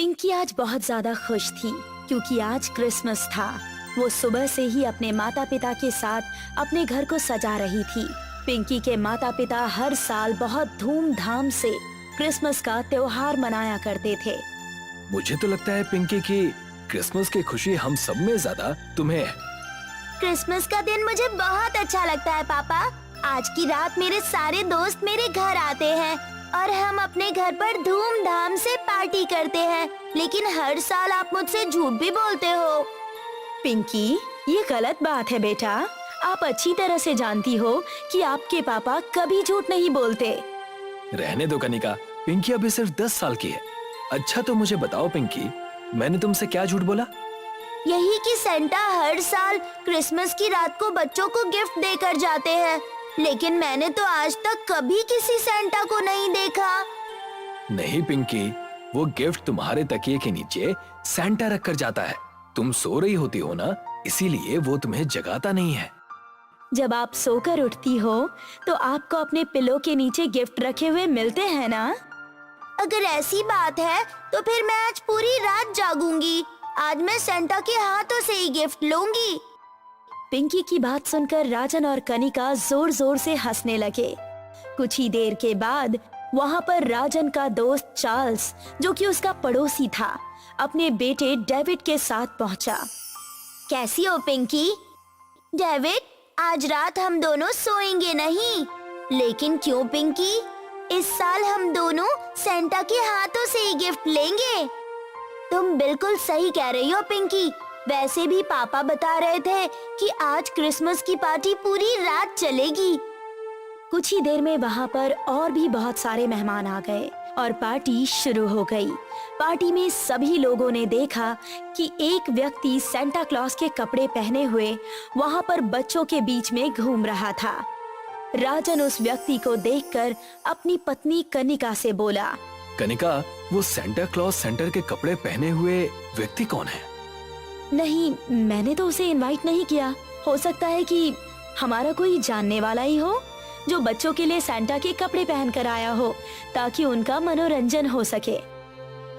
पिंकी आज बहुत ज्यादा खुश थी क्योंकि आज क्रिसमस था। वो सुबह से ही अपने माता पिता के साथ अपने घर को सजा रही थी। पिंकी के माता पिता हर साल बहुत धूमधाम से क्रिसमस का त्योहार मनाया करते थे। मुझे तो लगता है पिंकी की क्रिसमस की खुशी हम सब में ज्यादा तुम्हें है। क्रिसमस का दिन मुझे बहुत अच्छा लगता है पापा। आज की रात मेरे सारे दोस्त मेरे घर आते हैं और हम अपने घर पर धूमधाम से पार्टी करते हैं। लेकिन हर साल आप मुझसे झूठ भी बोलते हो। पिंकी, ये गलत बात है बेटा। आप अच्छी तरह से जानती हो कि आपके पापा कभी झूठ नहीं बोलते। रहने दो कनिका, पिंकी अभी सिर्फ 10 साल की है। अच्छा तो मुझे बताओ पिंकी, मैंने तुमसे क्या झूठ बोला? यही कि सेंटा हर साल क्रिसमस की रात को बच्चों को गिफ्ट देकर जाते हैं, लेकिन मैंने तो आज तक कभी किसी सेंटा को नहीं देखा। नहीं पिंकी, वो गिफ्ट तुम्हारे तकिए के नीचे सेंटा रख कर जाता है। तुम सो रही होती हो ना, इसीलिए वो तुम्हें जगाता नहीं है। जब आप सोकर उठती हो तो आपको अपने पिलो के नीचे गिफ्ट रखे हुए मिलते हैं ना? अगर ऐसी बात है तो फिर मैं आज पूरी रात जागूंगी। आज मैं सेंटा के हाथों से ही गिफ्ट लूंगी। पिंकी की बात सुनकर राजन और कनिका जोर जोर से हंसने लगे। कुछ ही देर के बाद वहाँ पर राजन का दोस्त चार्ल्स, जो कि उसका पड़ोसी था, अपने बेटे डेविड के साथ पहुँचा। कैसी हो पिंकी? डेविड, आज रात हम दोनों सोएंगे नहीं। लेकिन क्यों पिंकी? इस साल हम दोनों सेंटा के हाथों से ही गिफ्ट लेंगे। तुम बिल्कुल सही कह रही हो पिंकी। वैसे भी पापा बता रहे थे कि आज क्रिसमस की पार्टी पूरी रात चलेगी। कुछ ही देर में वहाँ पर और भी बहुत सारे मेहमान आ गए और पार्टी शुरू हो गई। पार्टी में सभी लोगों ने देखा कि एक व्यक्ति सेंटा क्लॉज के कपड़े पहने हुए वहाँ पर बच्चों के बीच में घूम रहा था। राजन उस व्यक्ति को देखकर अपनी पत्नी कनिका से बोला, कनिका, वो सेंटा क्लॉज सेंटर के कपड़े पहने हुए व्यक्ति कौन है? नहीं, मैंने तो उसे इनवाइट नहीं किया। हो सकता है कि हमारा कोई जानने वाला ही हो जो बच्चों के लिए सेंटा के कपड़े पहन कर आया हो ताकि उनका मनोरंजन हो सके।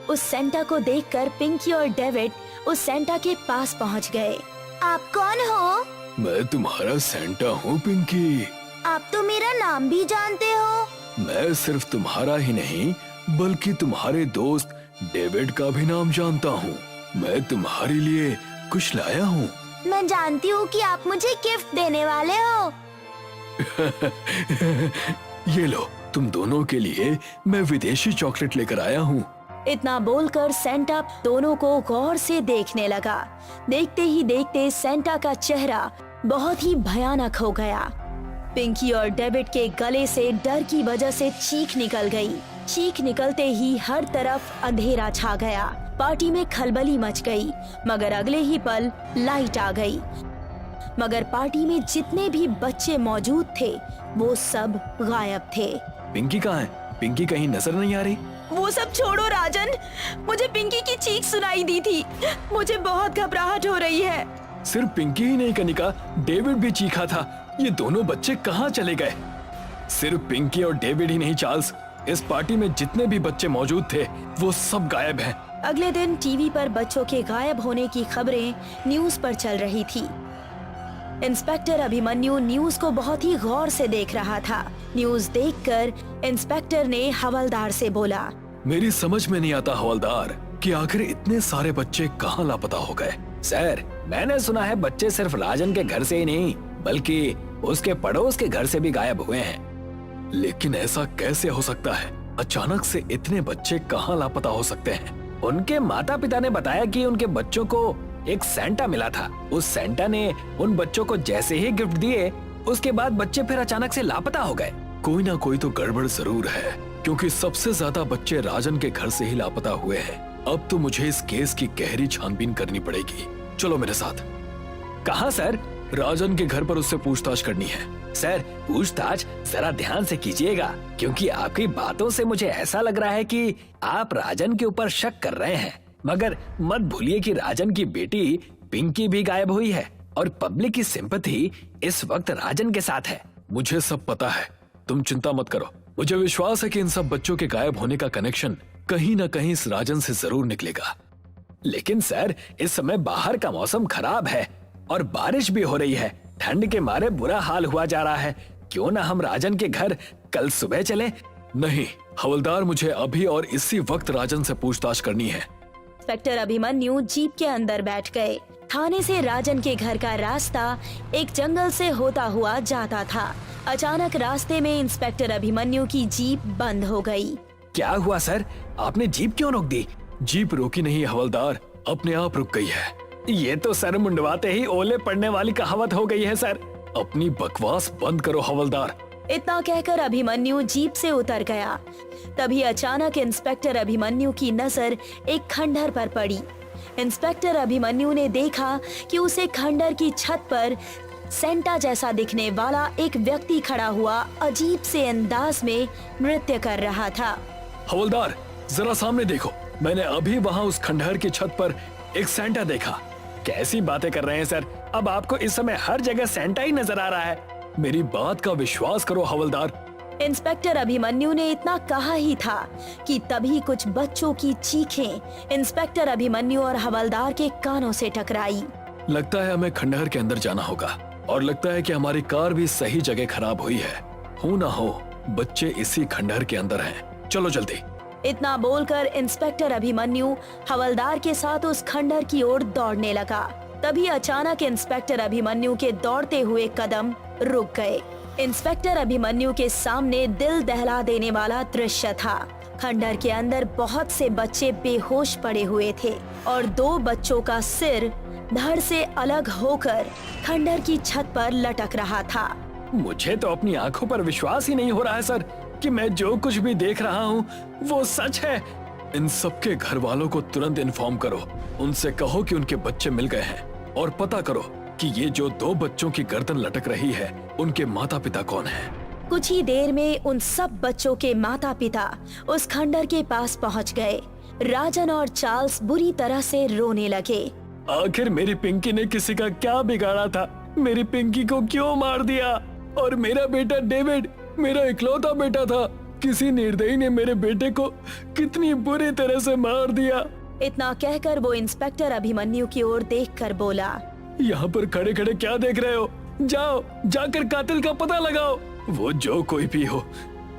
उस सेंटा को देखकर पिंकी और डेविड उस सेंटा के पास पहुंच गए। आप कौन हो? मैं तुम्हारा सेंटा हूँ पिंकी। आप तो मेरा नाम भी जानते हो। मैं सिर्फ तुम्हारा ही नहीं बल्कि तुम्हारे दोस्त डेविड का भी नाम जानता हूँ। मैं तुम्हारे लिए कुछ लाया हूँ। मैं जानती हूँ कि आप मुझे गिफ्ट देने वाले हो। ये लो, तुम दोनों के लिए मैं विदेशी चॉकलेट लेकर आया हूँ। इतना बोलकर सेंटा दोनों को गौर से देखने लगा। देखते ही देखते सेंटा का चेहरा बहुत ही भयानक हो गया। पिंकी और डेविड के गले से डर की वजह से चीख निकल गई। चीख निकलते ही हर तरफ अंधेरा छा गया। पार्टी में खलबली मच गई, मगर अगले ही पल लाइट आ गई। मगर पार्टी में जितने भी बच्चे मौजूद थे वो सब गायब थे। पिंकी कहाँ है? पिंकी कहीं नजर नहीं आ रही। वो सब छोड़ो राजन, मुझे पिंकी की चीख सुनाई दी थी। मुझे बहुत घबराहट हो रही है। सिर्फ पिंकी ही नहीं कनिका, डेविड भी चीखा था। ये दोनों बच्चे कहाँ चले गए? सिर्फ पिंकी और डेविड ही नहीं चार्ल्स, इस पार्टी में जितने भी बच्चे मौजूद थे वो सब गायब हैं। अगले दिन टीवी पर बच्चों के गायब होने की खबरें न्यूज पर चल रही थी। इंस्पेक्टर अभिमन्यु न्यूज को बहुत ही गौर से देख रहा था। न्यूज देखकर इंस्पेक्टर ने हवलदार से बोला, मेरी समझ में नहीं आता हवलदार कि आखिर इतने सारे बच्चे कहाँ लापता हो गए। सर, मैंने सुना है बच्चे सिर्फ राजन के घर से ही नहीं बल्कि उसके पड़ोस के घर से भी गायब हुए हैं। लेकिन ऐसा कैसे हो सकता है? अचानक से इतने बच्चे कहाँ लापता हो सकते हैं? उनके माता पिता ने बताया कि उनके बच्चों को एक सेंटा मिला था। उस सेंटा ने उन बच्चों को जैसे ही गिफ्ट दिए उसके बाद बच्चे फिर अचानक से लापता हो गए। कोई ना कोई तो गड़बड़ जरूर है, क्योंकि सबसे ज्यादा बच्चे राजन के घर से ही लापता हुए हैं। अब तो मुझे इस केस की गहरी छानबीन करनी पड़ेगी। चलो मेरे साथ। कहाँ सर? राजन के घर पर उससे पूछताछ करनी है। सर, पूछताछ जरा ध्यान से कीजिएगा, क्योंकि आपकी बातों से मुझे ऐसा लग रहा है कि आप राजन के ऊपर शक कर रहे हैं। मगर मत भूलिए कि राजन की बेटी पिंकी भी गायब हुई है और पब्लिक की सिंपैथी इस वक्त राजन के साथ है। मुझे सब पता है, तुम चिंता मत करो। मुझे विश्वास है कि इन सब बच्चों के गायब होने का कनेक्शन कहीं ना कहीं इस राजन से जरूर निकलेगा। लेकिन सर, इस समय बाहर का मौसम खराब है और बारिश भी हो रही है। ठंड के मारे बुरा हाल हुआ जा रहा है। क्यों ना हम राजन के घर कल सुबह चलें? नहीं हवलदार, मुझे अभी और इसी वक्त राजन से पूछताछ करनी है। इंस्पेक्टर अभिमन्यु जीप के अंदर बैठ गए। थाने से राजन के घर का रास्ता एक जंगल से होता हुआ जाता था। अचानक रास्ते में इंस्पेक्टर अभिमन्यु की जीप बंद हो गई। क्या हुआ सर? आपने जीप क्यों रोक दी? जीप रोकी नहीं हवलदार, अपने आप रुक गई है। ये तो सर मुंडवाते ही ओले पड़ने वाली कहावत हो गई है सर। अपनी बकवास बंद करो हवलदार। इतना कहकर अभिमन्यु जीप से उतर गया। तभी अचानक इंस्पेक्टर अभिमन्यु की नजर एक खंडहर पर पड़ी। इंस्पेक्टर अभिमन्यु ने देखा कि उसे खंडहर की छत पर सेंटा जैसा दिखने वाला एक व्यक्ति खड़ा हुआ अजीब से अंदाज में नृत्य कर रहा था। हवलदार, जरा सामने देखो, मैंने अभी वहाँ उस खंडहर की छत पर एक सेंटा देखा। कैसी बातें कर रहे हैं सर? अब आपको इस समय हर जगह सेंटा ही नजर आ रहा है। मेरी बात का विश्वास करो हवलदार। इंस्पेक्टर अभिमन्यु ने इतना कहा ही था कि तभी कुछ बच्चों की चीखें इंस्पेक्टर अभिमन्यु और हवलदार के कानों से टकराई। लगता है हमें खंडहर के अंदर जाना होगा और लगता है कि हमारी कार भी सही जगह खराब हुई है। हो ना हो बच्चे इसी खंडहर के अंदर हैं। चलो जल्दी। इतना बोलकर इंस्पेक्टर अभिमन्यु हवलदार के साथ उस खंडहर की ओर दौड़ने लगा। तभी अचानक इंस्पेक्टर अभिमन्यु के दौड़ते हुए कदम रुक गए। इंस्पेक्टर अभिमन्यु के सामने दिल दहला देने वाला दृश्य था। खंडहर के अंदर बहुत से बच्चे बेहोश पड़े हुए थे और 2 बच्चों का सिर धड़ से अलग होकर खंडहर की छत पर लटक रहा था। मुझे तो अपनी आंखों पर विश्वास ही नहीं हो रहा है सर कि मैं जो कुछ भी देख रहा हूँ वो सच है। इन सबके घर वालों को तुरंत इन्फॉर्म करो। उनसे कहो कि उनके बच्चे मिल गए हैं और पता करो कि ये जो 2 बच्चों की गर्दन लटक रही है उनके माता पिता कौन हैं। कुछ ही देर में उन सब बच्चों के माता पिता उस खंडहर के पास पहुंच गए। राजन और चार्ल्स बुरी तरह से रोने लगे। आखिर मेरी पिंकी ने किसी का क्या बिगाड़ा था? मेरी पिंकी को क्यों मार दिया? और मेरा बेटा डेविड, मेरा इकलौता बेटा था, किसी निर्दयी ने मेरे बेटे को कितनी बुरी तरह से मार दिया। इतना कहकर वो इंस्पेक्टर अभिमन्यु की ओर देखकर बोला, यहाँ पर खड़े खड़े क्या देख रहे हो? जाओ, जाकर कातिल का पता लगाओ। वो जो कोई भी हो,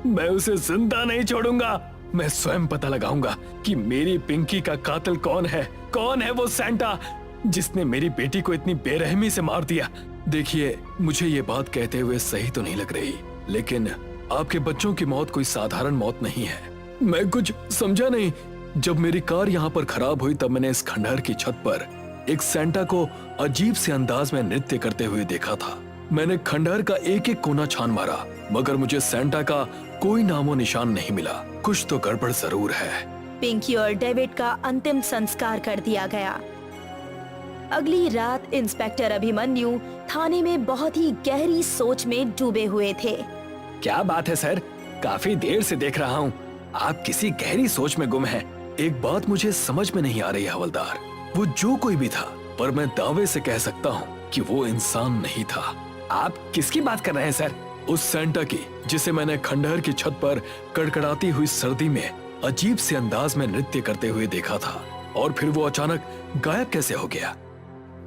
मैं उसे जिंदा नहीं छोड़ूंगा। मैं स्वयं पता लगाऊंगा कि मेरी पिंकी का कातिल कौन है। कौन है वो सेंटा जिसने मेरी बेटी को इतनी बेरहमी से मार दिया? देखिए, मुझे ये बात कहते हुए सही तो नहीं लग रही, लेकिन आपके बच्चों की मौत कोई साधारण मौत नहीं है। मैं कुछ समझा नहीं। जब मेरी कार यहाँ पर खराब हुई तब मैंने इस खंडहर की छत पर एक सेंटा को अजीब से अंदाज में नृत्य करते हुए देखा था। मैंने खंडहर का एक एक कोना छान मारा, मगर मुझे सेंटा का कोई नामो निशान नहीं मिला। कुछ तो गड़बड़ जरूर है। पिंकी और डेविड का अंतिम संस्कार कर दिया गया। अगली रात इंस्पेक्टर अभिमन्यु थाने में बहुत ही गहरी सोच में डूबे हुए थे। क्या बात है सर, काफी देर से देख रहा हूँ आप किसी गहरी सोच में गुम हैं। एक बात मुझे समझ में नहीं आ रही हवलदार, वो जो कोई भी था, पर मैं दावे से कह सकता हूँ कि वो इंसान नहीं था। आप किसकी बात कर रहे हैं सर? उस सेंटा की, जिसे मैंने खंडहर की छत पर कड़कड़ाती हुई सर्दी में अजीब से अंदाज में नृत्य करते हुए देखा था, और फिर वो अचानक गायब कैसे हो गया?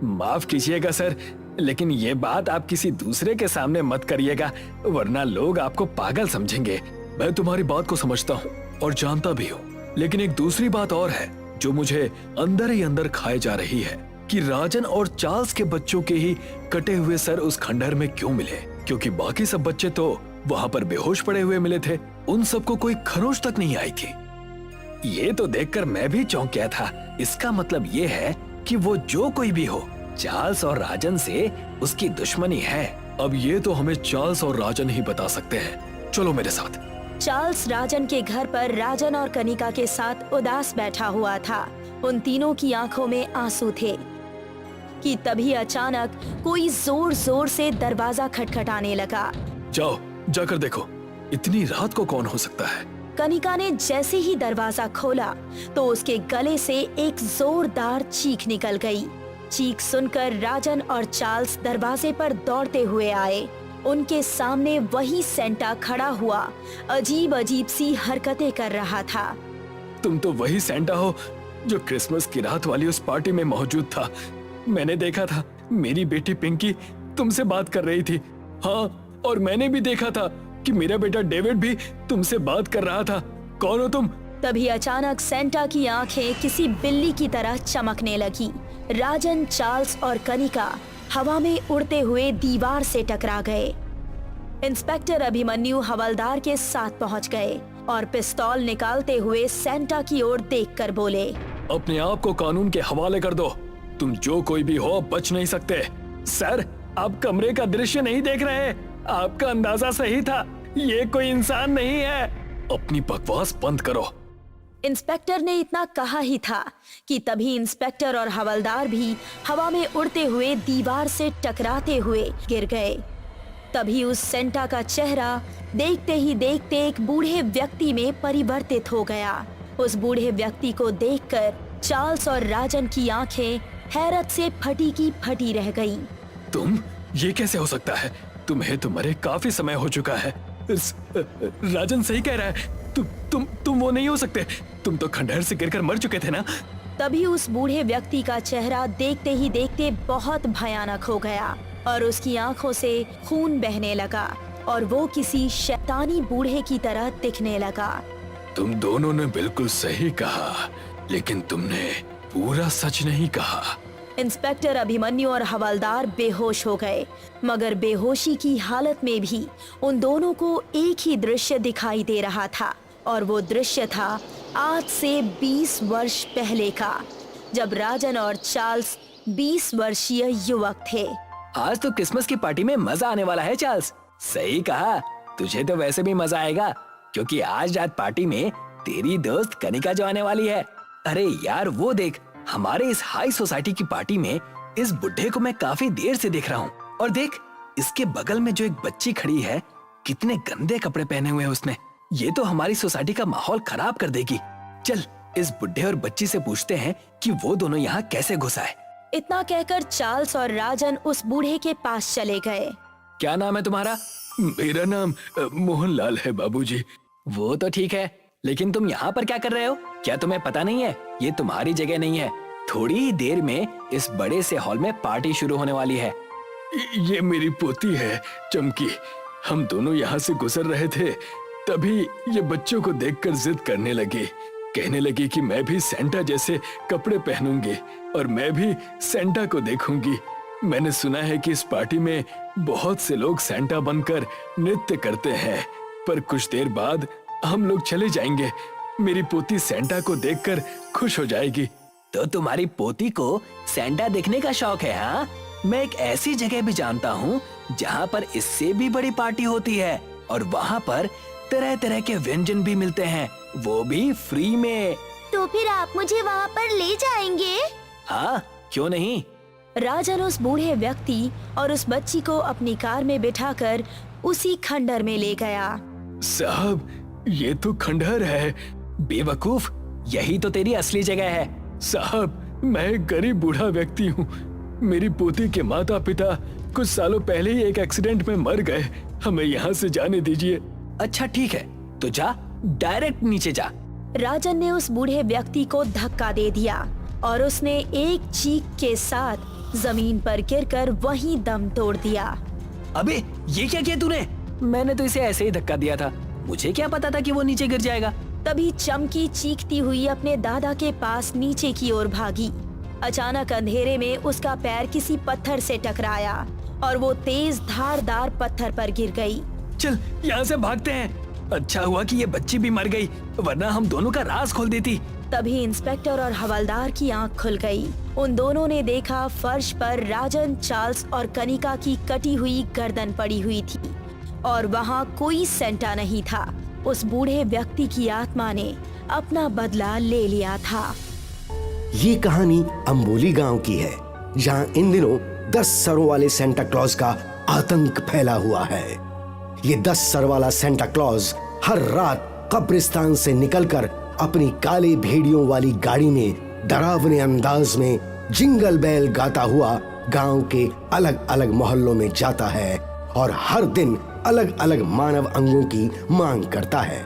माफ कीजिएगा सर, लेकिन ये बात आप किसी दूसरे के सामने मत करिएगा, वरना लोग आपको पागल समझेंगे। मैं तुम्हारी बात को समझता हूँ और जानता भी हूँ, लेकिन एक दूसरी बात और है जो मुझे अंदर ही अंदर खाए जा रही है कि राजन और चार्ल्स के बच्चों के ही कटे हुए सर उस खंडहर में क्यों मिले? क्योंकि बाकी सब बच्चे तो वहाँ पर बेहोश पड़े हुए मिले थे, उन सबको कोई खरोच तक नहीं आई थी। ये तो देखकर मैं भी चौंक गया था। इसका मतलब ये है कि वो जो कोई भी हो, चार्ल्स और राजन से उसकी दुश्मनी है। अब ये तो हमें चार्ल्स और राजन ही बता सकते हैं। चलो मेरे साथ। चार्ल्स राजन के घर पर राजन और कनिका के साथ उदास बैठा हुआ था। उन तीनों की आंखों में आंसू थे कि तभी अचानक कोई जोर जोर से दरवाजा खटखटाने लगा। जाओ, जाकर देखो, इतनी रात को कौन हो सकता है? कनिका ने जैसे ही दरवाजा खोला तो उसके गले से एक जोरदार चीख निकल गई। चीख सुनकर राजन और चार्ल्स दरवाजे पर दौड़ते हुए आए। उनके सामने वही सेंटा खड़ा हुआ अजीब अजीब सी हरकतें कर रहा था। तुम तो वही सेंटा हो जो क्रिसमस की रात वाली उस पार्टी में मौजूद था। मैंने देखा था मेरी बेटी पिंकी तुमसे बात कर रही थी। हाँ, और मैंने भी देखा था कि मेरा बेटा डेविड भी तुमसे बात कर रहा था। कौन हो तुम? तभी अचानक सेंटा की आंखें किसी बिल्ली की तरह चमकने लगी। राजन, चार्ल्स और कनिका हवा में उड़ते हुए दीवार से टकरा गए। इंस्पेक्टर अभिमन्यु हवलदार के साथ पहुंच गए और पिस्तौल निकालते हुए सेंटा की ओर देखकर बोले, अपने आप को कानून के हवाले कर दो। तुम जो कोई भी हो बच नहीं सकते। सर, आप कमरे का दृश्य नहीं देख रहे। आपका अंदाजा सही था, ये कोई इंसान नहीं है। अपनी बकवास बंद करो। इंस्पेक्टर ने इतना कहा ही था कि तभी इंस्पेक्टर और हवलदार भी हवा में उड़ते हुए दीवार से टकराते हुए गिर गए। तभी उस सेंटा का चेहरा देखते ही देखते एक बूढ़े व्यक्ति में परिवर्तित हो गया। उस बूढ़े व्यक्ति को देखकर चार्ल्स और राजन की आंखें हैरत से फटी की फटी रह गईं। तुम, ये कैसे हो सकता है? तुम्हें तो मरे काफी समय हो चुका है। राजन सही कह रहा है। तुम वो नहीं हो सकते। तुम तो खंडहर से गिरकर मर चुके थे ना। तभी उस बूढ़े व्यक्ति का चेहरा देखते ही देखते बहुत भयानक हो गया और उसकी आंखों से खून बहने लगा और वो किसी शैतानी बूढ़े की तरह दिखने लगा। तुम दोनों ने बिल्कुल सही कहा, लेकिन तुमने पूरा सच नहीं कहा। इंस्पेक्टर अभिमन्यु और हवलदार बेहोश हो गए, मगर बेहोशी की हालत में भी उन दोनों को एक ही दृश्य दिखाई दे रहा था और वो दृश्य था आज से 20 वर्ष पहले का, जब राजन और चार्ल्स 20 वर्षीय युवक थे। आज तो क्रिसमस की पार्टी में मजा आने वाला है चार्ल्स। सही कहा। तुझे तो वैसे भी मजा आएगा क्योंकि आज रात पार्टी में तेरी दोस्त कनिका जो आने वाली है। अरे यार, वो देख, हमारे इस हाई सोसाइटी की पार्टी में इस बुढ़े को मैं काफी देर से देख रहा हूँ। और देख, इसके बगल में जो एक बच्ची खड़ी है, कितने गंदे कपड़े पहने हुए हैं उसने। ये तो हमारी सोसाइटी का माहौल खराब कर देगी। चल, इस बुढ़े और बच्ची से पूछते हैं कि वो दोनों यहाँ कैसे घुस आए। इतना कहकर चार्ल्स और राजन उस बूढ़े के पास चले गए। क्या नाम है तुम्हारा? मेरा नाम मोहनलाल है बाबूजी। वो तो ठीक है, लेकिन तुम यहाँ पर क्या कर रहे हो? क्या तुम्हें पता नहीं है ये तुम्हारी जगह नहीं है? थोड़ी ही देर में इस बड़े से हॉल में पार्टी शुरू होने वाली है। ये मेरी पोती है चमकी। हम दोनों यहाँ से गुजर रहे थे, तभी ये बच्चों को देखकर जिद करने लगी। कहने लगी कि मैं भी सेंटा जैसे कपड़े पहनूंगी और मैं भी सेंटा को देखूंगी। मैंने सुना है कि इस पार्टी में बहुत से लोग सेंटा बनकर नृत्य करते हैं, पर कुछ देर बाद हम लोग चले जाएंगे। मेरी पोती सेंटा को देखकर खुश हो जाएगी। तो तुम्हारी पोती को सेंटा देखने का शौक है? हाँ, मैं एक ऐसी जगह भी जानता हूँ जहाँ पर इससे भी बड़ी पार्टी होती है और वहाँ पर तरह तरह के व्यंजन भी मिलते हैं, वो भी फ्री में। तो फिर आप मुझे वहाँ पर ले जाएंगे? हाँ, क्यों नहीं। राजन उस बूढ़े व्यक्ति और उस बच्ची को अपनी कार में बिठाकर उसी खंडहर में ले गया। साहब, ये तो खंडहर है। बेवकूफ, यही तो तेरी असली जगह है। साहब, मैं एक गरीब बूढ़ा व्यक्ति हूँ। मेरी पोती के माता पिता कुछ सालों पहले ही एक एक्सीडेंट में मर गए। हमें यहाँ से जाने दीजिए। अच्छा ठीक है, तो जा, डायरेक्ट नीचे जा। राजन ने उस बूढ़े व्यक्ति को धक्का दे दिया और उसने एक चीख के साथ जमीन पर गिरकर वहीं दम तोड़ दिया। अबे, ये क्या किया तूने? मैंने तो इसे ऐसे ही धक्का दिया था। मुझे क्या पता था कि वो नीचे गिर जाएगा। तभी चमकी चीखती हुई अपने दादा के पास नीचे की ओर भागी। अचानक अंधेरे में उसका पैर किसी पत्थर से टकराया और वो तेज धारदार पत्थर पर गिर गई। चल, यहाँ से भागते हैं। अच्छा हुआ कि ये बच्ची भी मर गई, वरना हम दोनों का राज खोल देती। तभी इंस्पेक्टर और हवलदार की आंख खुल गई। उन दोनों ने देखा फर्श पर राजन, चार्ल्स और कनिका की कटी हुई गर्दन पड़ी हुई थी और वहाँ कोई सेंटा नहीं था। उस बूढ़े व्यक्ति की आत्मा ने अपना बदला ले लिया था। ये कहानी अंबोली गांव की है, जहां इन दिनों 10 सरों वाले सेंटा क्लॉज का आतंक फैला हुआ है। ये 10 सर वाला सेंटा क्लॉज हर रात कब्रिस्तान से निकलकर अपनी काले भेड़ियों वाली गाड़ी में डरावने अंदाज में जिंगल बेल गाता हुआ गांव के अलग अलग मोहल्लों में जाता है और हर दिन अलग अलग मानव अंगों की मांग करता है।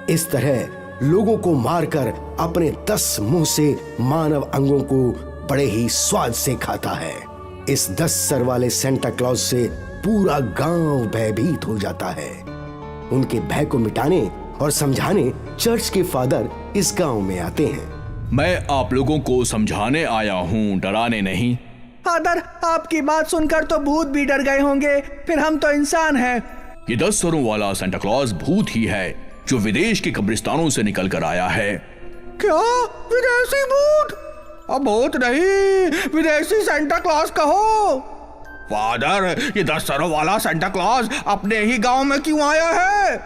इस तरह लोगों को मारकर अपने 10 मुंह से मानव अंगों को बड़े ही स्वाद से खाता है। इस 10 सर वाले सेंटा क्लॉज से पूरा गांव भयभीत हो जाता है। उनके भय को मिटाने और समझाने चर्च के फादर इस गांव में आते हैं। मैं आप लोगों को समझाने आया हूँ, डराने नहीं। फादर, आपकी बात सुनकर तो भूत भी डर गए होंगे, फिर हम तो इंसान हैं। ये 10 सरों वाला सेंटा क्लॉज भूत ही है जो विदेश के कब्रिस्तानों से निकल कर आया है। क्या? विदेशी भूत? अब भूत नहीं, विदेशी सेंटा क्लॉज कहो। फादर, ये 10 सरों वाला सेंटा क्लॉज अपने ही गांव में क्यों आया है?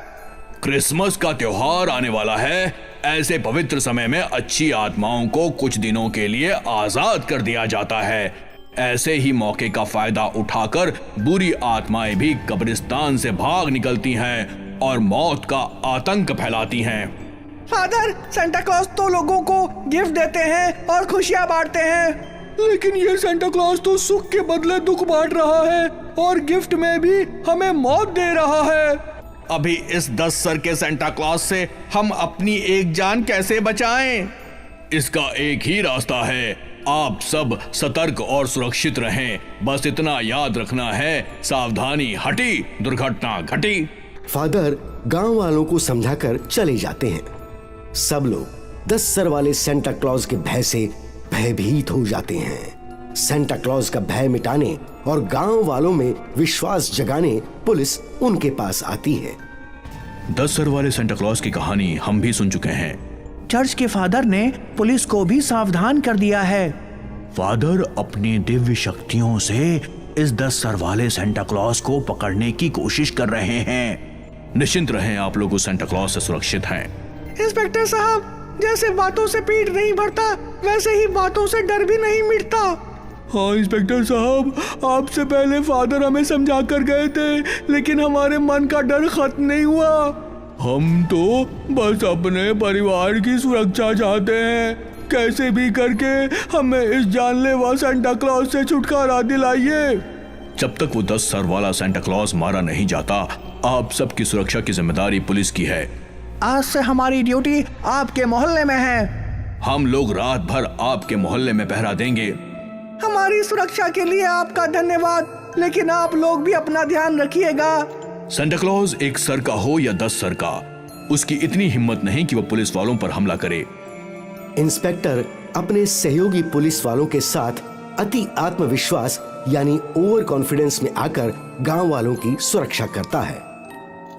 क्रिसमस का त्योहार आने वाला है। ऐसे पवित्र समय में अच्छी आत्माओं को कुछ दिनों के लिए आजाद कर दिया जाता है। ऐसे ही मौके का फायदा उठाकर बुरी आत्माएं भी कब्रिस्तान से भाग निकलती हैं और मौत का आतंक फैलाती हैं। फादर, सेंटा क्लॉज तो लोगों को गिफ्ट देते हैं और खुशियां बांटते हैं, लेकिन ये सेंटा क्लॉज तो सुख के बदले दुख बांट रहा है और गिफ्ट में भी हमें मौत दे रहा है। अभी इस 10 सर के सेंटा क्लॉज से हम अपनी एक जान कैसे बचाएं? इसका एक ही रास्ता है, आप सब सतर्क और सुरक्षित रहें। बस इतना याद रखना है, सावधानी हटी, दुर्घटना घटी। फादर गांव वालों को समझाकर चले जाते हैं। सब लोग 10 सर वाले सेंटा क्लॉज के भय से भयभीत हो जाते हैं। सेंटा क्लॉज का भय मिटाने और गांव वालों में विश्वास जगाने पुलिस उनके पास आती है। 10 सर वाले सेंटा क्लॉज की कहानी हम भी सुन चुके हैं। चर्च के फादर ने पुलिस को भी सावधान कर दिया है। फादर अपनी दिव्य शक्तियों से इस 10 सर वाले सेंटा क्लॉज को पकड़ने की कोशिश कर रहे हैं। निश्चिंत रहें, आप लोग उस सेंटा क्लॉज से सुरक्षित हैं। इंस्पेक्टर साहब, जैसे बातों से पेट नहीं भरता, वैसे ही बातों से डर भी नहीं मिटता। हाँ इंस्पेक्टर साहब, आपसे पहले फादर हमें समझा कर गए थे, लेकिन हमारे मन का डर खत्म नहीं हुआ। हम तो बस अपने परिवार की सुरक्षा चाहते हैं। कैसे भी करके हमें इस जानलेवा सेंटा क्लॉज से छुटकारा दिलाइए। जब तक वो 10 सर वाला सेंटा क्लॉज मारा नहीं जाता, आप सबकी सुरक्षा की जिम्मेदारी पुलिस की है। आज से हमारी ड्यूटी आपके मोहल्ले में है। हम लोग रात भर आपके मोहल्ले में पहरा देंगे। हमारी सुरक्षा के लिए आपका धन्यवाद, लेकिन आप लोग भी अपना ध्यान रखिएगा। सेंटा क्लॉज एक सर का हो या 10 सर का, उसकी इतनी हिम्मत नहीं कि वो पुलिस वालों पर हमला करे। इंस्पेक्टर अपने सहयोगी पुलिस वालों के साथ अति आत्मविश्वास यानी ओवर कॉन्फिडेंस में आकर गांव वालों की सुरक्षा करता है।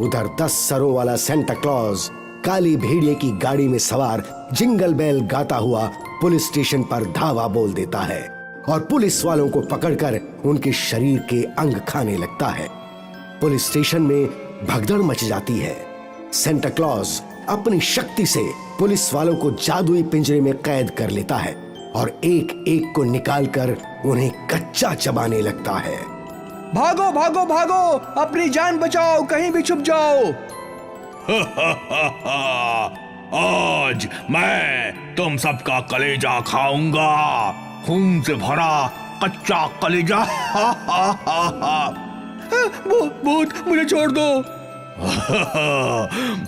उधर 10 सरों वाला सेंटा क्लॉज काली भेड़िए की गाड़ी में सवार जिंगल बेल गाता हुआ पुलिस स्टेशन पर धावा बोल देता है और पुलिस वालों को पकड़कर उनके शरीर के अंग खाने लगता है। पुलिस स्टेशन में भगदड़ मच जाती है। सेंटा क्लॉज अपनी शक्ति से पुलिस वालों को जादुई पिंजरे में कैद कर लेता है और एक एक को निकालकर उन्हें कच्चा चबाने लगता है। भागो भागो भागो, अपनी जान बचाओ, कहीं भी छुप जाओ। आज मैं तुम सबका कलेजा खाऊंगा, खून से भरा कच्चा कलेजा। भूत, मुझे छोड़ दो।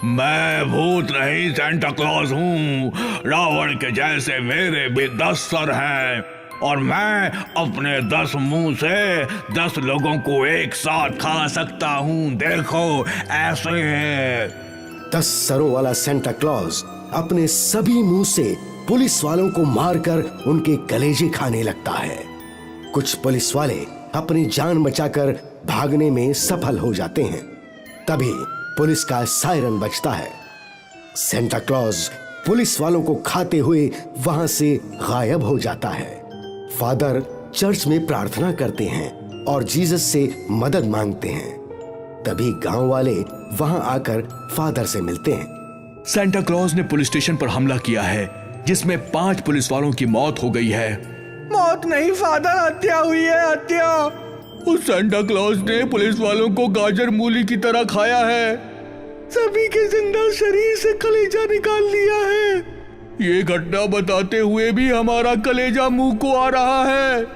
मैं भूत नहीं, सेंटा क्लॉज हूँ। रावण के जैसे मेरे भी 10 सर हैं और मैं अपने 10 मुंह से 10 लोगों को एक साथ खा सकता हूँ। देखो ऐसे है। 10 सरों वाला सेंटा क्लॉज अपने सभी मुंह से पुलिस वालों को मारकर उनके कलेजे खाने लगता है। कुछ पुलिस वाले अपनी जान बचाकर भागने में सफल हो जाते हैं। तभी पुलिस का सायरन बजता है। सेंटा क्लॉज पुलिस वालों को खाते हुए वहां से गायब हो जाता है। फादर चर्च में प्रार्थना करते हैं और जीसस से मदद मांगते हैं। तभी गांव वाले वहां आकर फादर से मिलते हैं। सेंटा क्लॉज ने पुलिस स्टेशन पर हमला किया है, जिसमें 5 पुलिस वालों की मौत हो गई है। मौत नहीं फादर, हत्या हुई है, हत्या। उस सेंटा क्लॉज ने पुलिस वालों को गाजर मूली की तरह खाया है, सभी के जिंदा शरीर से कलेजा निकाल लिया है। ये घटना बताते हुए भी हमारा कलेजा मुंह को आ रहा है।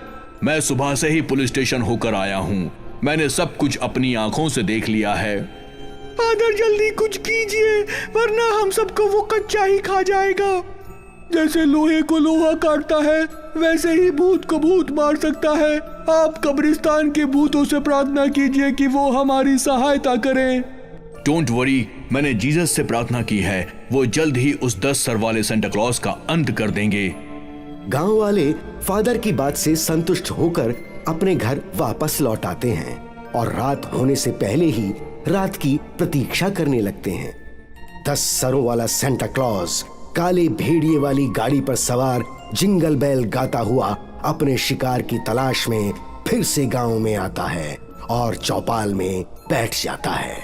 मैं सुबह से ही पुलिस स्टेशन होकर आया हूँ। मैंने सब कुछ अपनी आंखों से देख लिया है। फादर जल्दी कुछ कीजिए, वरना हम सबको वो कच्चा ही खा जाएगा। जैसे लोहे को लोहा काटता है, वैसे ही भूत को भूत मार सकता है। आप कब्रिस्तान के भूतों से प्रार्थना कीजिए कि वो हमारी सहायता करें। डोंट वरी, मैंने जीसस से प्रार्थना की है, वो जल्द ही उस 10 सर वाले सेंटा क्लॉज का अंत कर देंगे। गांव वाले फादर की बात से संतुष्ट होकर अपने घर वापस लौट आते हैं और रात होने से पहले ही रात की प्रतीक्षा करने लगते हैं। 10 सरों वाला सेंटा क्लॉज काले भेड़िए वाली गाड़ी पर सवार जिंगल बेल गाता हुआ अपने शिकार की तलाश में फिर से गांव में आता है और चौपाल में बैठ जाता है।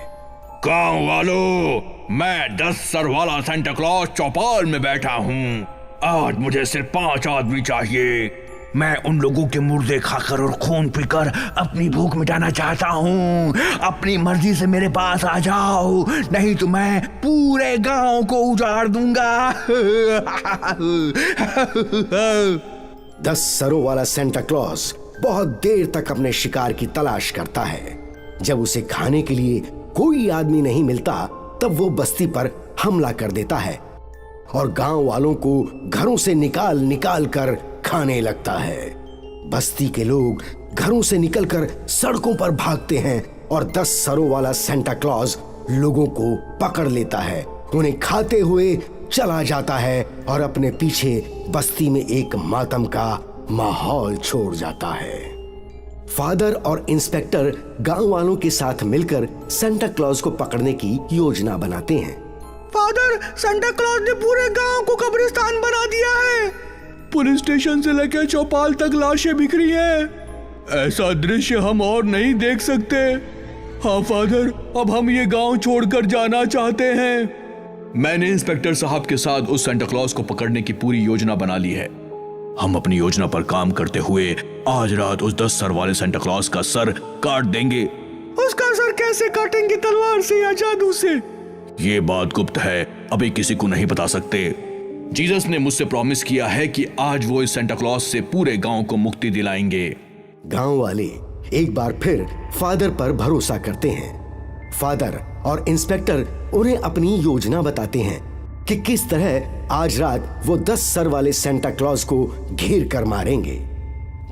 गांव वालों, मैं 10 सर वाला सेंटा क्लॉज चौपाल में बैठा हूँ। आज मुझे सिर्फ 5 आदमी चाहिए। मैं उन लोगों के मुर्दे खाकर और खून पीकर अपनी भूख मिटाना चाहता हूँ। अपनी मर्जी से मेरे पास आ जाओ, नहीं तो मैं पूरे गांव को उजाड़ दूंगा। 10 सरों वाला सेंटा क्लॉज बहुत देर तक अपने शिकार की तलाश करता है। जब उसे खाने के लिए कोई आदमी नहीं मिलता, तब वो बस्ती पर हमला कर देता है और गांव वालों को घरों से निकाल निकाल कर खाने लगता है। बस्ती के लोग घरों से निकलकर सड़कों पर भागते हैं और 10 सरों वाला सेंटा क्लॉज लोगों को पकड़ लेता है, उन्हें खाते हुए चला जाता है और अपने पीछे बस्ती में एक मातम का माहौल छोड़ जाता है। फादर और इंस्पेक्टर गांव वालों के साथ मिलकर सेंटा क्लॉज को पकड़ने की योजना बनाते हैं। फादर, सेंटा क्लॉज ने पूरे गांव को कब्रिस्तान बना दिया है। पुलिस स्टेशन से लेकर चौपाल तक लाशें बिखरी हैं। ऐसा दृश्य हम और नहीं देख सकते। हाँ फादर, अब हम ये गांव छोड़कर जाना चाहते हैं। मैंने इंस्पेक्टर साहब के साथ उस सेंटा क्लॉज को पकड़ने की पूरी योजना बना ली है। हम अपनी योजना पर काम करते हुए आज रात उस 10 सर वाले सेंटा क्लॉज का सर काट देंगे। उसका सर कैसे काटेंगे, तलवार से या जादू से? ये बात गुप्त है, अभी किसी को नहीं बता सकते। जीसस ने मुझसे प्रॉमिस किया है कि आज वो इस सेंटा क्लॉज से पूरे गांव को मुक्ति दिलाएंगे। गांव वाले एक बार फिर फादर पर भरोसा करते हैं। फादर और इंस्पेक्टर उन्हें अपनी योजना बताते हैं कि किस तरह आज रात वो 10 सर वाले सेंटा क्लॉज को घेर कर मारेंगे।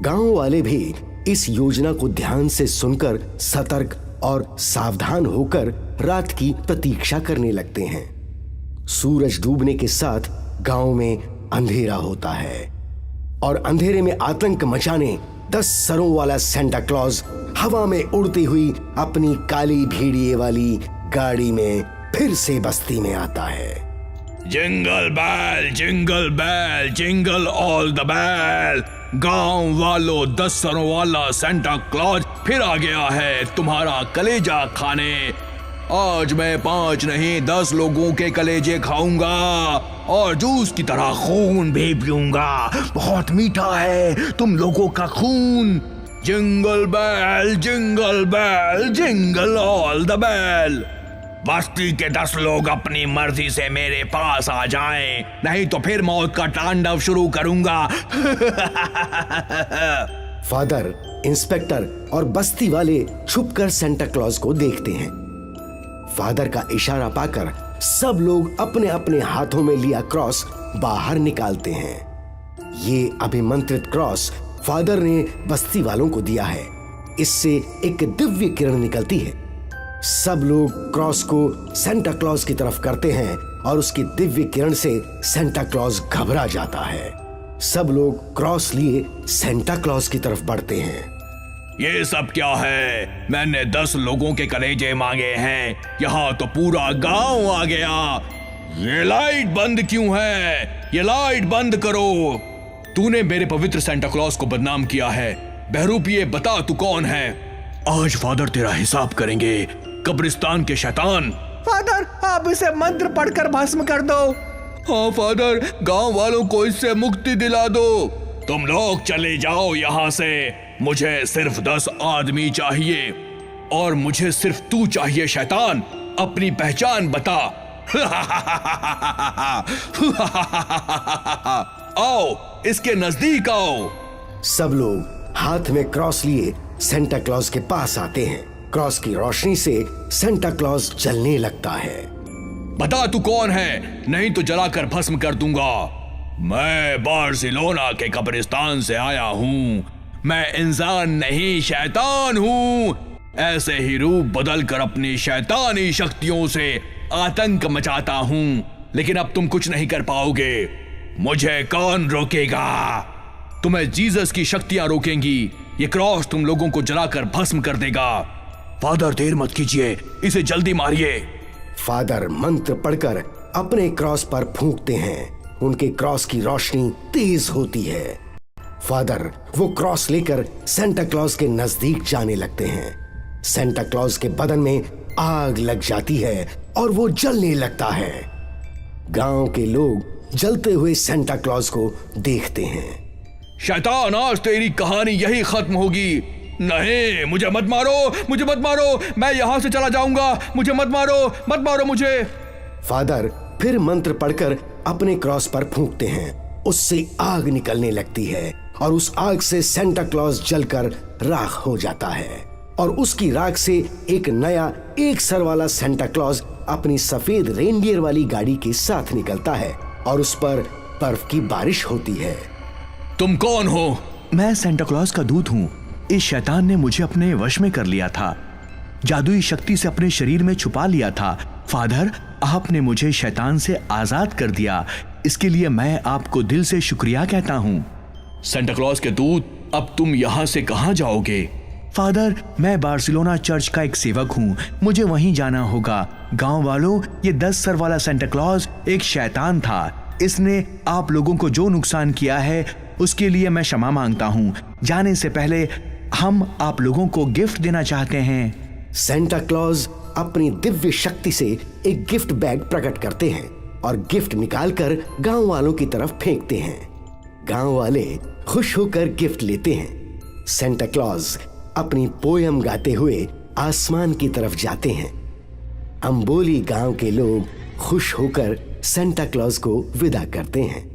गांव वाले भी इस योजना को ध्यान से सुनकर सतर्क और सावधान होकर रात की प्रतीक्षा करने लगते हैं। सूरज डूबने के साथ गांव में अंधेरा होता है और अंधेरे में आतंक मचाने 10 सरों वाला सेंटा क्लॉज हवा में उड़ती हुई अपनी काली भेड़िए वाली गाड़ी में फिर से बस्ती में आता है। Jingle bell jingle all the bell. गांव वालों, 10 सरों वाला सेंटा क्लॉज फिर आ गया है तुम्हारा कलेजा खाने। आज मैं 5 नहीं 10 लोगों के कलेजे खाऊंगा और जूस की तरह खून भी पीऊंगा। बहुत मीठा है तुम लोगों का खून। Jingle bell jingle all the bell. बस्ती के 10 लोग अपनी मर्जी से मेरे पास आ जाएं, नहीं तो फिर मौत का तांडव शुरू करूंगा। फादर, इंस्पेक्टर और बस्ती वाले छुपकर सेंटा क्लॉज को देखते हैं। फादर का इशारा पाकर सब लोग अपने अपने हाथों में लिया क्रॉस बाहर निकालते हैं। ये अभिमंत्रित क्रॉस फादर ने बस्ती वालों को दिया है। इससे एक दिव्य किरण निकलती है। सब लोग क्रॉस को सेंटा क्लॉज की तरफ करते हैं और उसकी दिव्य किरण से सेंटा क्लॉज घबरा जाता है। सब लोग क्रॉस लिए सेंटा क्लॉज की तरफ बढ़ते हैं। ये सब क्या है? मैंने 10 लोगों के कलेजे मांगे हैं, यहाँ तो पूरा गांव आ गया। ये लाइट बंद क्यों है? ये लाइट बंद करो। तूने मेरे पवित्र सेंटा क्लॉज को बदनाम किया है। बहरूपिये, बता तू कौन है? आज फादर तेरा हिसाब करेंगे, कब्रिस्तान के शैतान। फादर, आप इसे मंत्र पढ़कर भस्म कर दो। हाँ फादर, गांव वालों को इससे मुक्ति दिला दो। तुम लोग चले जाओ यहाँ से। मुझे सिर्फ 10 आदमी चाहिए और मुझे सिर्फ तू चाहिए शैतान। अपनी पहचान बता। आओ, इसके नजदीक आओ। सब लोग हाथ में क्रॉस लिए सेंटा क्लॉज के पास आते हैं। क्रॉस की रोशनी से सेंटा क्लॉज जलने लगता है। बता तू कौन है, नहीं तो जलाकर भस्म कर दूंगा। मैं बार्सिलोना के कब्रिस्तान से आया हूँ। मैं इंसान नहीं शैतान हूँ। ऐसे ही रूप बदल कर अपनी शैतानी शक्तियों से आतंक मचाता हूँ, लेकिन अब तुम कुछ नहीं कर पाओगे। मुझे कौन रोकेगा? तुम्हें जीसस की शक्तियां रोकेंगी। ये क्रॉस तुम लोगों को जलाकर भस्म कर देगा। फादर देर मत कीजिए, इसे जल्दी मारिए। फादर मंत्र पढ़कर अपने क्रॉस पर फूंकते हैं। उनके क्रॉस की रोशनी तेज होती है। फादर वो क्रॉस लेकर सेंटा क्लॉज के नजदीक जाने लगते हैं। सेंटा क्लॉज के बदन में आग लग जाती है और वो जलने लगता है। गांव के लोग जलते हुए सेंटा क्लॉज को देखते हैं। शैतान, आज तेरी कहानी यही खत्म होगी। नहीं, मुझे मत मारो, मुझे मत मारो, मैं यहां से चला जाऊंगा। मुझे मत मारो मुझे। फादर फिर मंत्र पढ़कर अपने क्रॉस पर फूंकते हैं। उससे आग निकलने लगती है और उस आग से सेंटा क्लॉज जलकर राख हो जाता है और उसकी राख से एक नया एक सर वाला सेंटा क्लॉज अपनी सफेद रेनडियर वाली गाड़ी के साथ निकलता है और उस पर बर्फ की बारिश होती है। तुम कौन हो? मैं सेंटा क्लॉज का दूत हूँ। इस शैतान ने मुझे अपने वश में कर लिया था, जादुई शक्ति से अपने शरीर में छुपा लिया था। फादर, आपने मुझे शैतान से आजाद कर दिया, इसके लिए मैं आपको दिल से शुक्रिया कहता हूँ। सेंटा क्लॉज के दूत, अब तुम यहाँ से कहाँ जाओगे? फादर, मैं बार्सिलोना चर्च का एक सेवक हूँ, मुझे वहीं जाना होगा। गांव वालों, ये 10 सर वाला सेंटा क्लॉज एक शैतान था। इसने आप लोगों को जो नुकसान किया है उसके लिए मैं क्षमा मांगता हूँ। जाने से पहले हम आप लोगों को गिफ्ट देना चाहते हैं। सेंटा क्लॉज अपनी दिव्य शक्ति से एक गिफ्ट बैग प्रकट करते हैं और गिफ्ट निकालकर गांव वालों की तरफ फेंकते हैं। गांव वाले खुश होकर गिफ्ट लेते हैं। सेंटा क्लॉज अपनी पोयम गाते हुए आसमान की तरफ जाते हैं। अंबोली गांव के लोग खुश होकर सेंटा क्लॉज को विदा करते हैं।